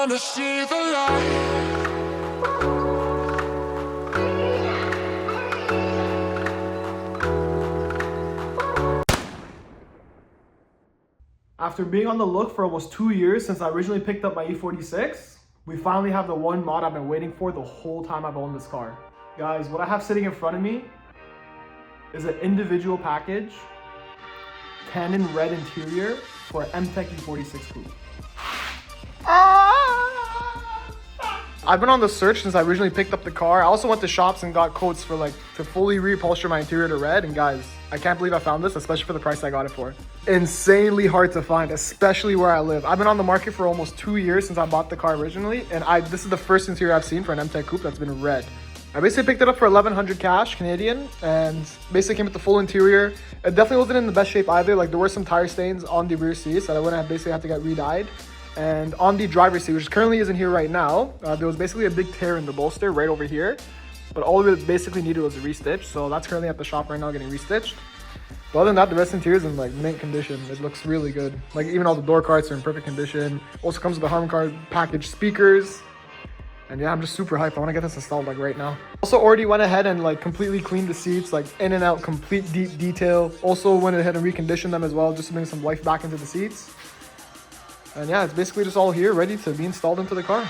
wanna see the light. After being on the look for almost 2 years since I originally picked up my E46, we finally have the one mod I've been waiting for the whole time I've owned this car. Guys, what I have sitting in front of me is an individual package, Tanin Red interior for an MTech E46 coupe. I've been on the search since I originally picked up the car. I also went to shops and got quotes for to fully reupholster my interior to red. And guys, I can't believe I found this, especially for the price I got it for. Insanely hard to find, especially where I live. I've been on the market for almost 2 years since I bought the car originally. And this is the first interior I've seen for an MTech coupe that's been red. I basically picked it up for 1,100 cash Canadian and basically came with the full interior. It definitely wasn't in the best shape either. There were some tire stains on the rear seats that I wouldn't have basically had to get re-dyed. And on the driver's seat, which currently isn't here right now, there was basically a big tear in the bolster right over here. But all of it basically needed was a restitch. So that's currently at the shop right now getting restitched. But other than that, the rest of the interior is in mint condition. It looks really good. Even all the door cards are in perfect condition. Also comes with the Harman Kardon package speakers. And yeah, I'm just super hyped. I want to get this installed right now. Also already went ahead and completely cleaned the seats, in and out, complete deep detail. Also went ahead and reconditioned them as well, just to bring some life back into the seats. And yeah, it's basically just all here, ready to be installed into the car.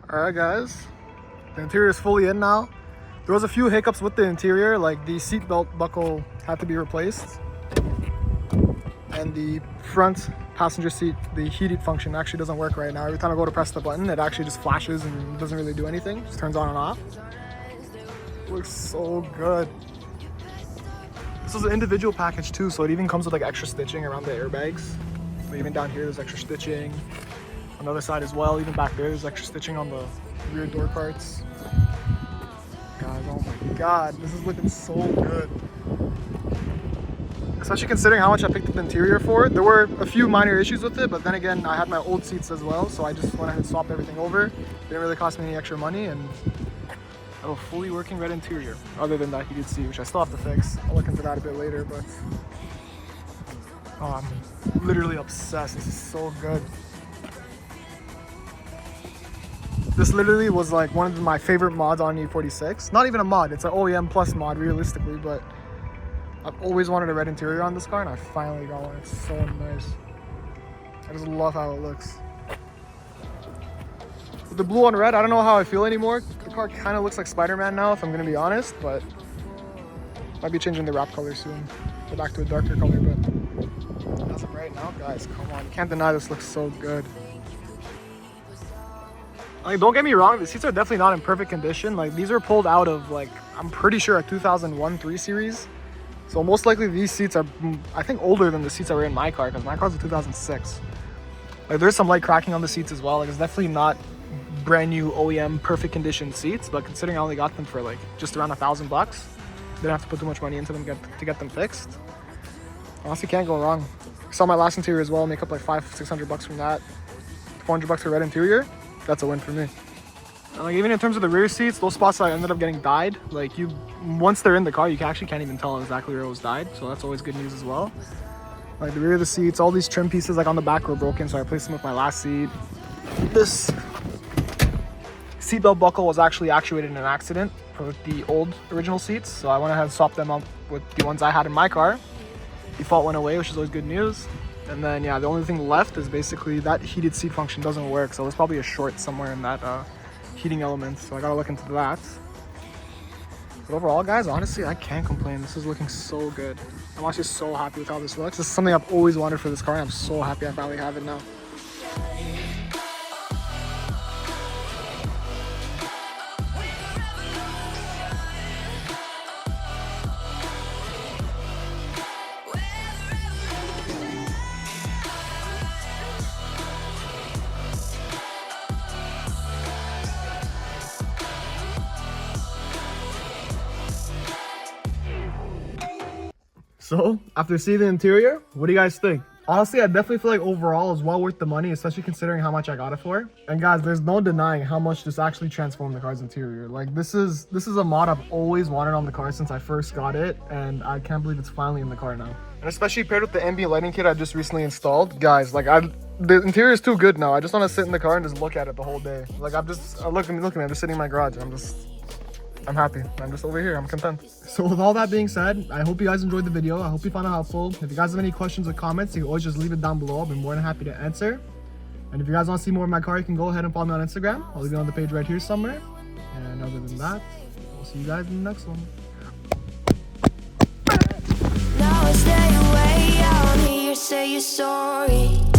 Alright guys, the interior is fully in now. There was a few hiccups with the interior, the seat belt buckle had to be replaced. And the front passenger seat, the heated function actually doesn't work right now. Every time I go to press the button, it actually just flashes and doesn't really do anything. Just turns on and off. It looks so good. This is an individual package too, so it even comes with extra stitching around the airbags. So even down here, there's extra stitching. On the other side as well, even back there, there's extra stitching on the rear door parts. Guys, oh my god, this is looking so good. Especially considering how much I picked up the interior for. There were a few minor issues with it, but then again, I had my old seats as well, so I just went ahead and swapped everything over. Didn't really cost me any extra money, and I have a fully working red interior, other than that heated seat, which I still have to fix. I'll look into that a bit later, but oh, I'm literally obsessed. This is so good. This literally was one of my favorite mods on E46. Not even a mod, it's an OEM plus mod realistically, but I've always wanted a red interior on this car and I finally got one. It's so nice. I just love how it looks. With the blue on red, I don't know how I feel anymore. The car kind of looks like Spider-Man now, if I'm gonna be honest, but might be changing the wrap color soon. Go back to a darker color, but as of right now, guys, come on. You can't deny this looks so good. Don't get me wrong, the seats are definitely not in perfect condition. These are pulled out of I'm pretty sure a 2001 3 Series. So most likely these seats are, I think, older than the seats that were in my car, because my car's a 2006. There's some light cracking on the seats as well. It's definitely not brand new OEM perfect condition seats, but considering I only got them for just around $1,000 bucks, didn't have to put too much money into them to get them fixed. Honestly, can't go wrong. Saw my last interior as well, make up $500-600 bucks from that. $400 bucks for red interior. That's a win for me. Even in terms of the rear seats, those spots I ended up getting dyed. Once they're in the car, you actually can't even tell exactly where it was dyed, so that's always good news as well. The rear of the seats, all these trim pieces on the back were broken, so I replaced them with my last seat. This seatbelt buckle was actually actuated in an accident for the old original seats, so I went ahead and swapped them up with the ones I had in my car. Default went away, which is always good news. And then yeah, the only thing left is basically that heated seat function doesn't work, so there's probably a short somewhere in that heating element, so I gotta look into that. But overall, guys, honestly, I can't complain. This is looking so good. I'm actually so happy with how this looks. This is something I've always wanted for this car, and I'm so happy I finally have it now. So, after seeing the interior, what do you guys think? Honestly, I definitely feel like overall it's well worth the money, especially considering how much I got it for. And guys, there's no denying how much this actually transformed the car's interior. Like this is a mod I've always wanted on the car since I first got it, and I can't believe it's finally in the car now. And especially paired with the ambient lighting kit I just recently installed, guys. Like the interior is too good now. I just want to sit in the car and just look at it the whole day. Like look at me, I'm just sitting in my garage. I'm happy. I'm just over here. I'm content. So with all that being said, I hope you guys enjoyed the video. I hope you found it helpful. If you guys have any questions or comments, you can always just leave it down below. I'll be more than happy to answer. And if you guys want to see more of my car, you can go ahead and follow me on Instagram. I'll leave it on the page right here somewhere. And other than that, I'll see you guys in the next one. Now I stay away, I don't hear you say you're sorry.